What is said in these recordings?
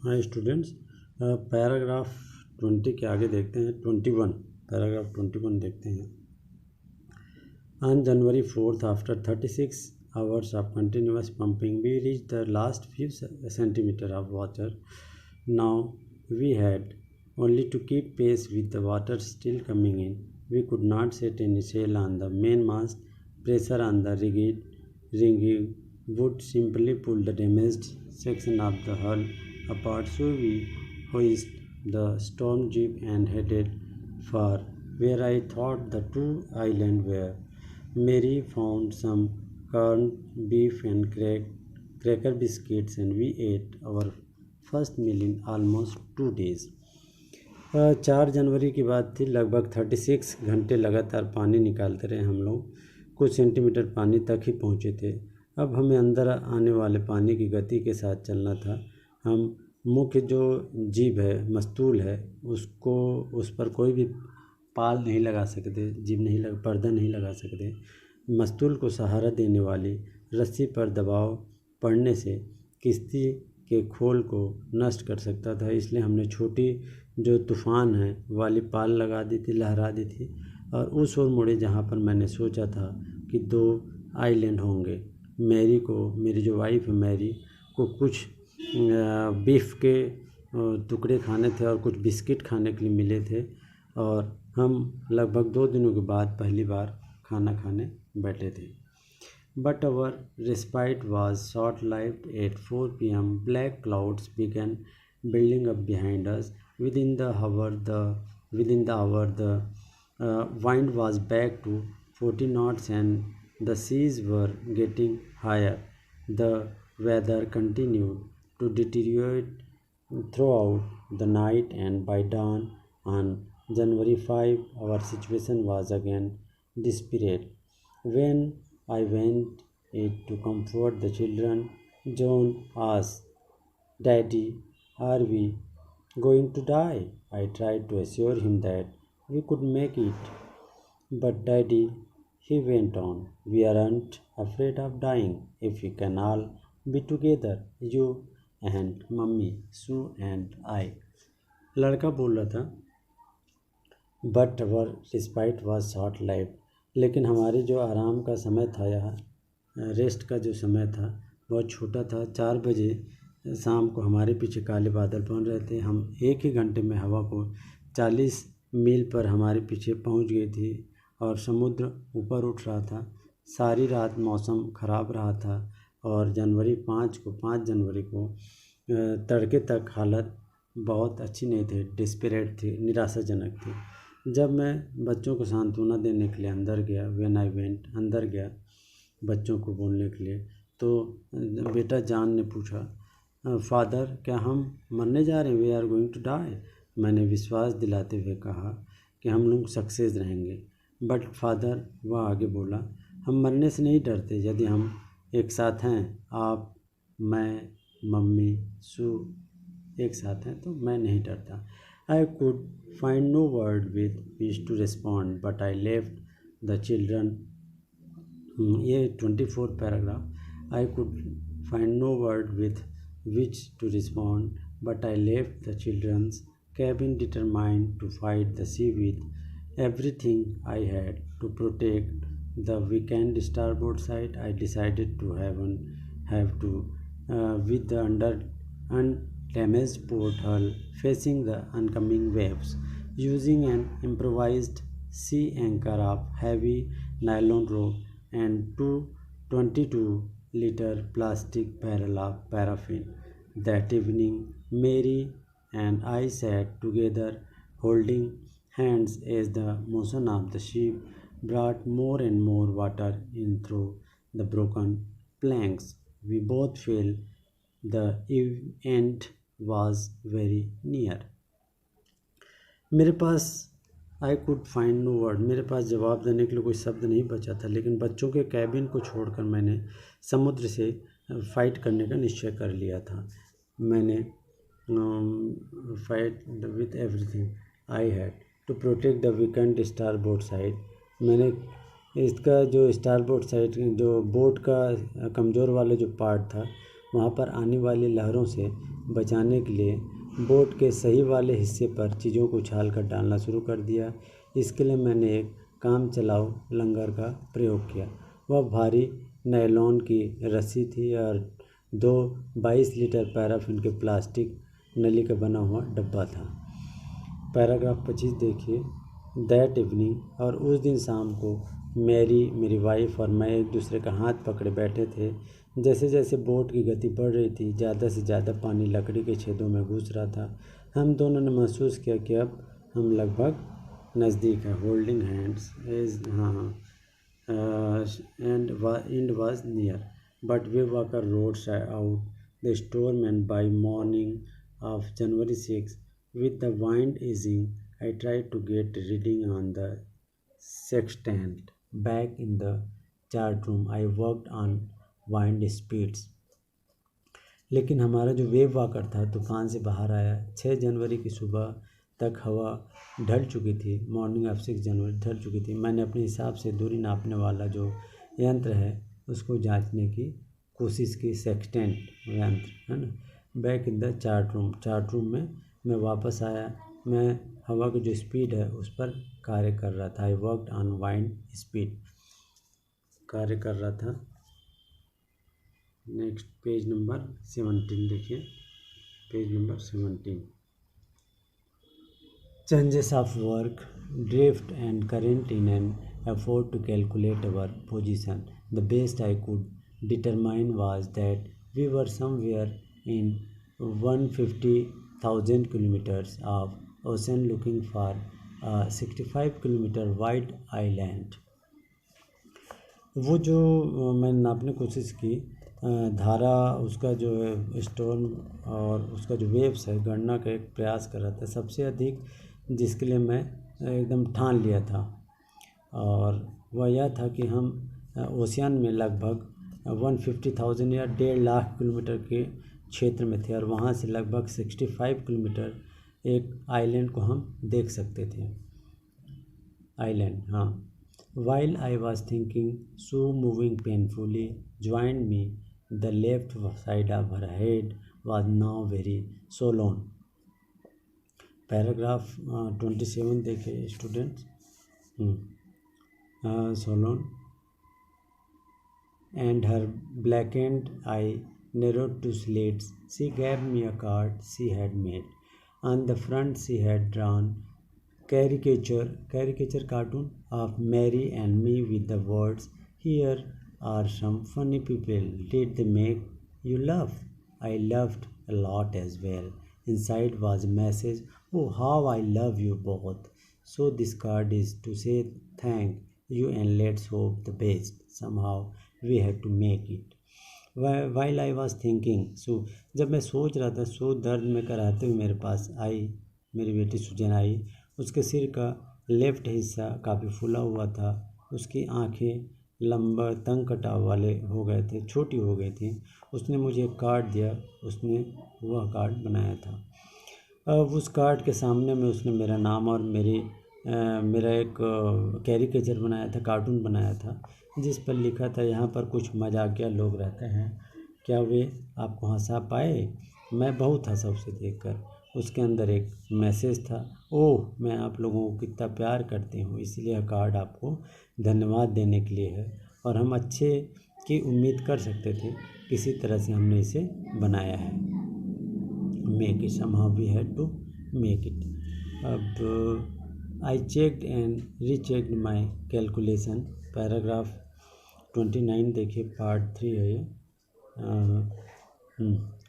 Hi students, paragraph 20 के आगे देखते हैं 21। पैराग्राफ 21 देखते हैं। On January 4th, after 36 hours of continuous pumping, we reached the last few centimeters of water. Now we had only to keep pace with the water still coming in. We could not set any sail on the mainmast. Pressure on the rigging would simply pull the damaged section of the hull apart, so we hoisted the storm jib and headed for where I thought the two islands were. Mary found some corned beef and cracker biscuits, and we ate our first meal in almost 2 days. 4 जनवरी की बात थी। लगभग 36 घंटे लगातार पानी निकालते रहे हम लोग। कुछ सेंटीमीटर पानी तक ही पहुँचे थे। अब हमें अंदर आने वाले पानी की गति के साथ चलना था। हम मुख्य जो जीभ है, मस्तूल है, उसको उस पर कोई भी पाल नहीं लगा सकते, पर्दा नहीं लगा सकते। मस्तूल को सहारा देने वाली रस्सी पर दबाव पड़ने से किश्ती के खोल को नष्ट कर सकता था, इसलिए हमने छोटी जो तूफ़ान है वाली पाल लगा दी थी, लहरा दी थी, और उस ओर मुड़े जहाँ पर मैंने सोचा था कि 2 आइलैंड होंगे। मैरी को, मेरी जो वाइफ है मैरी को, कुछ बीफ के टुकड़े खाने थे और कुछ बिस्किट खाने के लिए मिले थे, और हम लगभग 2 दिनों के बाद पहली बार खाना खाने बैठे थे। But our respite was short-lived. At 4 p.m., black clouds began building up behind us. Within the hour, the wind was back to 40 knots, and the seas were getting higher. The weather continued to deteriorate throughout the night, and by dawn on January 5, our situation was again desperate. When I went in to comfort the children, John asked, "Daddy, are we going to die?" I tried to assure him that we could make it. "But Daddy," he went on, "we aren't afraid of dying if we can all be together, you and Mummy, Sue and I." लड़का बोल रहा था, "But our respite was short-lived." लेकिन हमारी जो आराम का समय था, यहाँ रेस्ट का जो समय था, बहुत छोटा था। 4 बजे शाम को हमारे पीछे काले बादल बन रहे थे। हम 1 ही घंटे में हवा को 40 मील पर हमारे पीछे पहुंच गई थी, और समुद्र ऊपर उठ रहा था। सारी रात मौसम ख़राब रहा था, और 5 जनवरी को तड़के तक हालत बहुत अच्छी नहीं थी, डिस्परेट थी, निराशाजनक थी। जब मैं बच्चों को सांत्वना देने के लिए अंदर गया, अंदर गया बच्चों को बोलने के लिए, तो बेटा जॉन ने पूछा, "फादर, क्या हम मरने जा रहे हैं? We are going to die?" मैंने विश्वास दिलाते हुए कहा कि हम लोग सक्सेस रहेंगे। "बट फादर," वह आगे बोला, "हम मरने से नहीं डरते। यदि हम एक साथ हैं, आप, मैं, मम्मी, सू एक साथ हैं, तो मैं नहीं डरता." I could find no word with which to respond, but I left the children. ये 24 paragraph. I could find no word with which to respond, but I left the children's cabin determined to fight the sea with everything I had. To protect the weakened starboard side, I decided to have to with the undamaged port hull facing the oncoming waves, using an improvised sea anchor of heavy nylon rope and 2 22-liter plastic barrel of paraffin. That evening, Mary and I sat together holding hands as the motion of the ship brought more and more water in through the broken planks. We both felt the end was very near. मेरे पास I could find no word, मेरे पास जवाब देने के लिए कोई शब्द नहीं बचा था, लेकिन बच्चों के कैबिन को छोड़कर मैंने समुद्र से फाइट करने का निश्चय कर लिया था। मैंने fight with everything I had to protect the weekend starboard side. मैंने इसका जो स्टारबोर्ड साइड, जो बोट का कमज़ोर वाला जो पार्ट था, वहाँ पर आने वाली लहरों से बचाने के लिए बोट के सही वाले हिस्से पर चीज़ों को उछाल कर डालना शुरू कर दिया। इसके लिए मैंने एक काम चलाऊ लंगर का प्रयोग किया। वह भारी नायलॉन की रस्सी थी और 22 लीटर पैराफिन के प्लास्टिक नली का बना हुआ डब्बा था। पैराग्राफ 25 देखिए। दैट इवनिंग, और उस दिन शाम को मैरी, मेरी वाइफ और मैं एक दूसरे का हाथ पकड़े बैठे थे। जैसे जैसे बोट की गति बढ़ रही थी, ज़्यादा से ज़्यादा पानी लकड़ी के छेदों में घुस रहा था। हम दोनों ने महसूस किया कि अब हम लगभग नज़दीक है। Holding hands edge and was near, but Waywaker rode out the storm, and by morning of January 6, with the wind easing, I tried to get reading on the sextant. Back in the chart room, I worked on wind speeds. लेकिन हमारा जो wave walker था तूफान से बाहर आया। 6 जनवरी की सुबह तक हवा ढल चुकी थी। मॉर्निंग ऑफ 6 जनवरी ढल चुकी थी। मैंने अपने हिसाब से दूरी नापने वाला जो यंत्र है उसको जांचने की कोशिश की। सेक्सटेंट यंत्र है ना। Back in the chart room में मैं वापस आया। मैं हवा की जो स्पीड है उस पर कार्य कर रहा था। I worked on wind speed, कार्य कर रहा था। नेक्स्ट पेज नंबर 17 देखिए। Page number 17। Changes of work, drift and current in an effort to calculate our position. The best I could determine was that we were somewhere in 150,000 kilometers of ocean looking for a 65 kilometer wide island. वो जो मैंने नापने की कोशिश की धारा, उसका जो है स्टॉर्म और उसका जो वेव्स है गणना का एक प्रयास कर रहा था। सबसे अधिक जिसके लिए मैं एकदम ठान लिया था और वह यह था कि हम ओशियन में लगभग 150,000 या 1.5 लाख किलोमीटर के क्षेत्र में थे और वहाँ से लगभग 65 किलोमीटर एक आइलैंड को हम देख सकते थे। आइलैंड, हाँ। While I was thinking, Sue, moving painfully, joined me. The left side of her head was now very swollen. Paragraph 27 देखे students. swollen, and her blackened eye narrowed to slits. She gave me a card she had made. On the front she had drawn caricature cartoon of Mary and me with the words, "Here are some funny people. Did they make you laugh?" I laughed a lot as well. Inside was a message, "Oh, how I love you both." So this card is to say thank you and let's hope the best. Somehow we had to make it. While I was thinking, so जब मैं सोच रहा था, सो दर्द में कराते हुए मेरे पास आई। मेरी बेटी सुजैन आई। उसके सिर का लेफ्ट हिस्सा काफ़ी फूला हुआ था। उसकी आंखें लंबा तंग कटाव वाले हो गए थे, छोटी हो गई थी। उसने मुझे एक कार्ड दिया। उसने वह कार्ड बनाया था। अब उस कार्ड के सामने में उसने मेरा नाम और मेरा एक कैरिकेचर बनाया था, कार्टून बनाया था, जिस पर लिखा था, यहाँ पर कुछ मजाकिया लोग रहते हैं, क्या वे आपको हंसा पाए? मैं बहुत हंसा उसे देखकर। उसके अंदर एक मैसेज था, ओह, मैं आप लोगों को कितना प्यार करती हूँ, इसलिए यह कार्ड आपको धन्यवाद देने के लिए है और हम अच्छे की उम्मीद कर सकते थे। किसी तरह से हमने इसे बनाया है। Make it, somehow we had to make it. अब I checked and rechecked my calculation. Paragraph 29 देखिए, पार्ट 3 है ये।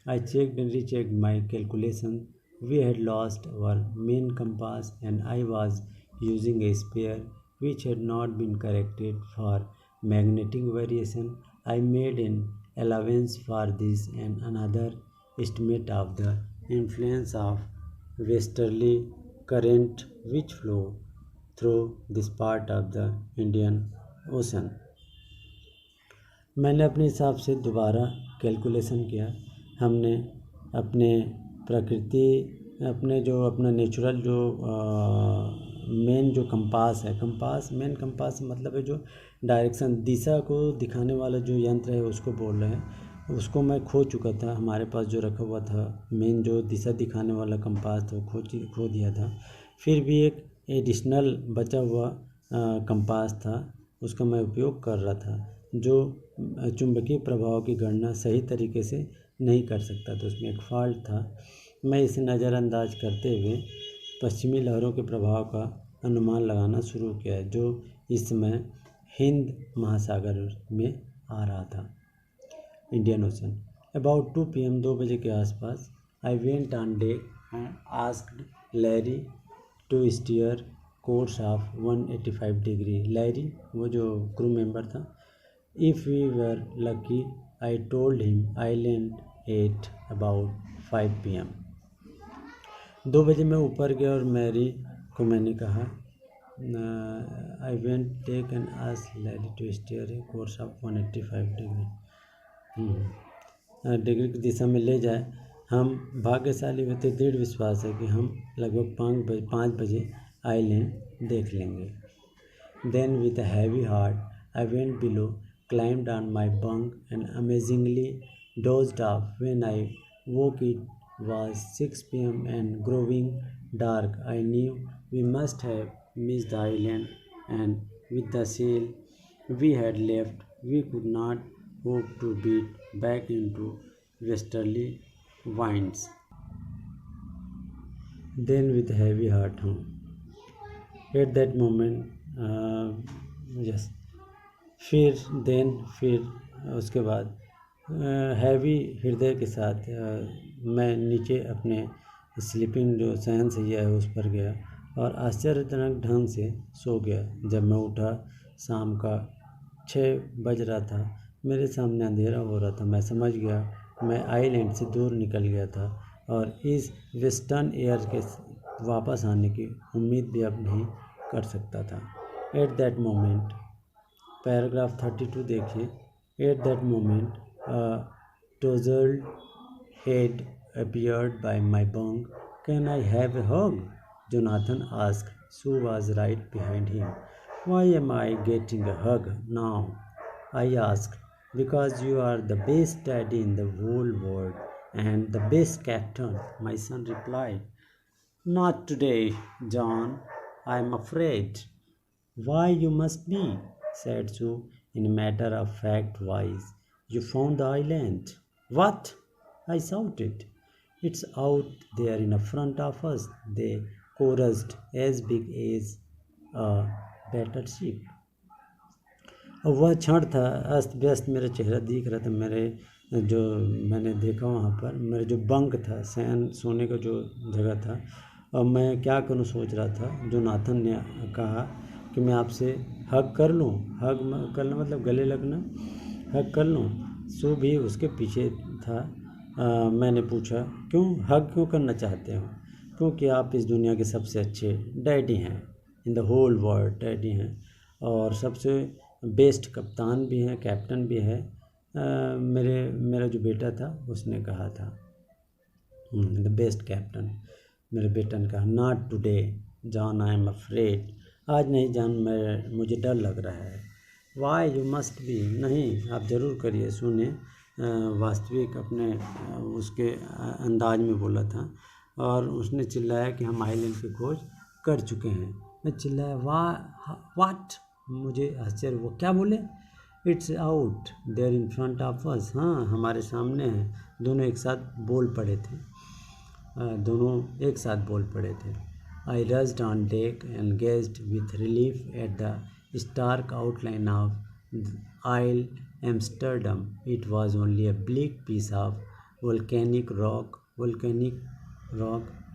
I checked and rechecked my calculation. We had lost our main compass and I was using a spare which had not been corrected for magnetic variation. I made an allowance for this and another estimate of the influence of westerly current which flow through this part of the Indian Ocean. मैंने अपने हिसाब से दोबारा calculation किया। हमने अपना natural जो main जो कंपास है, मेन कंपास मतलब है जो डायरेक्शन, दिशा को दिखाने वाला जो यंत्र है उसको बोल रहे हैं। उसको मैं खो चुका था। हमारे पास जो रखा हुआ था मेन जो दिशा दिखाने वाला कंपास था वो खो दिया था। फिर भी एक एडिशनल बचा हुआ कंपास था, उसका मैं उपयोग कर रहा था, जो चुंबकीय प्रभाव की गणना सही तरीके से नहीं कर सकता था, उसमें एक फॉल्ट था। मैं इसे नज़रअंदाज करते हुए पश्चिमी लहरों के प्रभाव का अनुमान लगाना शुरू किया, जो इस समय हिंद महासागर में आ रहा था, इंडियन ओशन। अबाउट 2 PM 2 बजे के आसपास I went on deck and asked Larry to steer course of 185 degree. Larry वो जो क्रू मेंबर था, if we were lucky I told him island at about 5 PM। 2 बजे मैं ऊपर गया और मैरी को मैंने कहा I went take and asked Larry to steer a course of 185 degree, degree की दिशा में ले जाए। हम भाग्यशाली होते, दृढ़ विश्वास है कि हम लगभग 5 बजे आइलैंड देख लेंगे। Then with a heavy heart I went below, climbed on my bunk and amazingly dozed off. When I woke it was 6 PM and growing dark. I knew we must have missed the island, and with the sail we had left, we could not hope to beat back into westerly winds. Then with heavy heart, at that moment, yes, फिर उसके बाद heavy हृदय के साथ मैं नीचे अपने sleeping जो शयन सैया है उस पर गया और आश्चर्यजनक ढंग से सो गया। जब मैं उठा शाम का 6 बज रहा था, मेरे सामने अंधेरा हो रहा था। मैं समझ गया मैं आइलैंड से दूर निकल गया था और इस वेस्टर्न एयर के वापस आने की उम्मीद भी अब नहीं कर सकता था। एट दैट मोमेंट, पैराग्राफ 32 देखिए। At that moment tousled head appeared by my bunk. Can I have a hug? Jonathan asked. Sue was right behind him. Why am I getting a hug now? I asked. Because you are the best daddy in the whole world and the best captain, my son replied. Not today, John. I am afraid. Why, you must be, said Sue in a matter-of-fact voice. You found the island. What? I shouted. It's out there in front of us, they chorused, as big as a battleship. और वह क्षण था, अस्त व्यस्त मेरा चेहरा दिख रहा था। मैंने देखा वहाँ पर मेरा जो बंक था, सोने का जो जगह था, और मैं क्या करूँ सोच रहा था। जोनाथन ने कहा कि मैं आपसे हग कर लूँ। हग करना मतलब गले लगना, हग कर लूँ। सो भी उसके पीछे था। मैंने पूछा क्यों, हग क्यों करना चाहते हो? क्योंकि आप इस दुनिया के सबसे अच्छे डैडी हैं, in the whole world daddy हैं, और सबसे बेस्ट कप्तान भी हैं, कैप्टन भी है। मेरा जो बेटा था उसने कहा था, द बेस्ट कैप्टन। मेरे बेटा ने कहा, not today John, I am afraid. आज नहीं जान, मुझे डर लग रहा है। Why, you must be. नहीं, आप ज़रूर करिए। सुने वास्तविक अपने उसके अंदाज में बोला था, और उसने चिल्लाया कि हम आइलैंड की खोज कर चुके हैं। मैं चिल्लाया, वाट? मुझे आश्चर्य हुआ, क्या बोले? It's out there in front of us. हाँ, हमारे सामने है। दोनों एक साथ बोल पड़े थे। I rushed on deck and gazed with relief at the stark outline of Isle Amsterdam. It was only a bleak piece of volcanic rock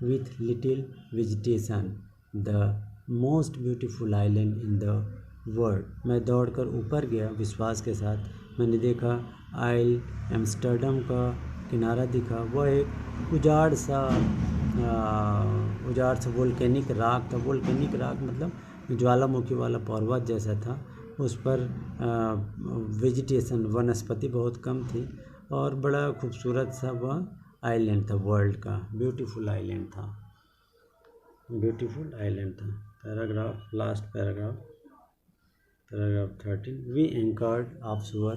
with little vegetation. The most beautiful island in the world. मैं दौड़कर ऊपर गया विश्वास के साथ। मैंने देखा आइल Amsterdam का किनारा दिखा। वह एक उजाड़ सा वोल्केनिक रॉक था। वोल्केनिक रॉक मतलब ज्वालामुखी वाला पर्वत जैसा था। उस पर वेजिटेशन, वनस्पति बहुत कम थी, और बड़ा खूबसूरत सा वह आइलैंड था, वर्ल्ड का ब्यूटीफुल आइलैंड था। Paragraph, last paragraph 13। We anchored off shore.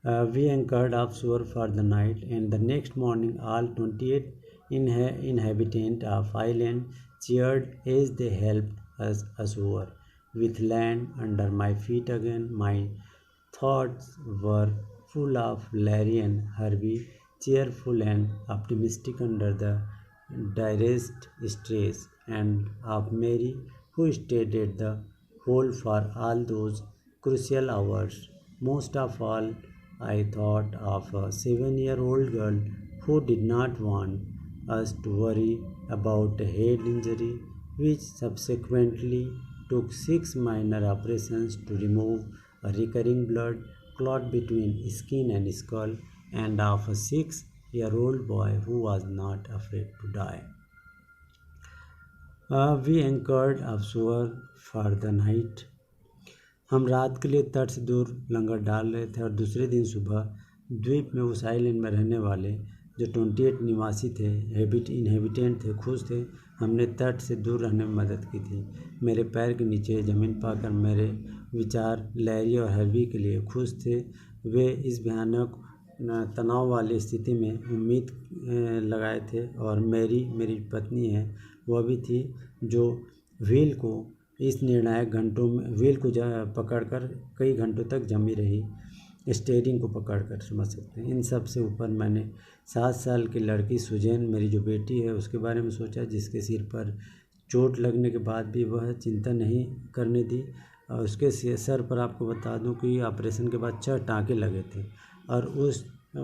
We anchored offshore for the night, and the next morning all 28 inhabitants of island cheered as they helped us ashore. With land under my feet again, my thoughts were full of Larry and Harvey, cheerful and optimistic under the direst stress, and of Mary, who stayed at the whole for all those crucial hours. Most of all, I thought of a 7-year-old girl who did not want us to worry about a head injury, which subsequently took 6 minor operations to remove a recurring blood clot between skin and skull, and of a 6-year-old boy who was not afraid to die. We anchored offshore for the night. हम रात के लिए तट से दूर लंगर डाल रहे थे और दूसरे दिन सुबह द्वीप में उस आइलैंड में रहने वाले जो 28 निवासी थे, इनहेबिटेंट थे, खुश थे। हमने तट से दूर रहने में मदद की थी। मेरे पैर के नीचे ज़मीन पाकर मेरे विचार लैरी और हर्वी के लिए खुश थे। वे इस भयानक तनाव वाली स्थिति में उम्मीद लगाए थे, और मेरी पत्नी है, वह भी थी जो व्हील को इस निर्णायक घंटों में व्हील को पकड़कर कई घंटों तक जमी रही, स्टीयरिंग को पकड़कर, समझ सकते हैं। इन सब से ऊपर मैंने 7 साल की लड़की सुजैन, मेरी जो बेटी है, उसके बारे में सोचा, जिसके सिर पर चोट लगने के बाद भी वह चिंता नहीं करने दी। और उसके सर पर आपको बता दूं कि ऑपरेशन के बाद 6 टाँके लगे थे, और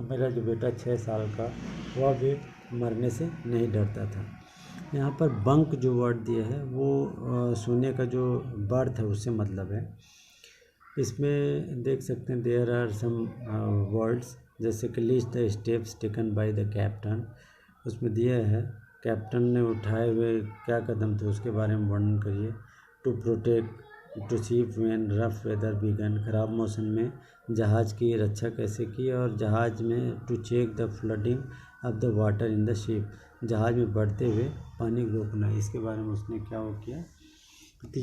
मेरा जो बेटा 6 साल का, वह भी मरने से नहीं डरता था। यहाँ पर बंक जो वर्ड दिया है वो सोने का जो बर्थ है उससे मतलब है। इसमें देख सकते हैं देयर आर सम वर्ड्स, जैसे कि list the steps taken by the captain, उसमें दिया है कैप्टन ने उठाए हुए क्या कदम थे उसके बारे में वर्णन करिए। To protect to ship when rough weather began, ख़राब मौसम में जहाज़ की रक्षा कैसे की, और जहाज़ में to check the flooding of the water in the ship, जहाज़ में बढ़ते हुए पानी रोकना, इसके बारे में उसने क्या वो किया। तो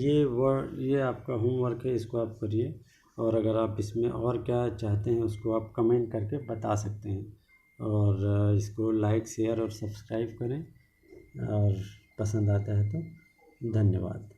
ये आपका होमवर्क है, इसको आप करिए, और अगर आप इसमें और क्या चाहते हैं उसको आप कमेंट करके बता सकते हैं, और इसको लाइक शेयर और सब्सक्राइब करें, और पसंद आता है तो धन्यवाद।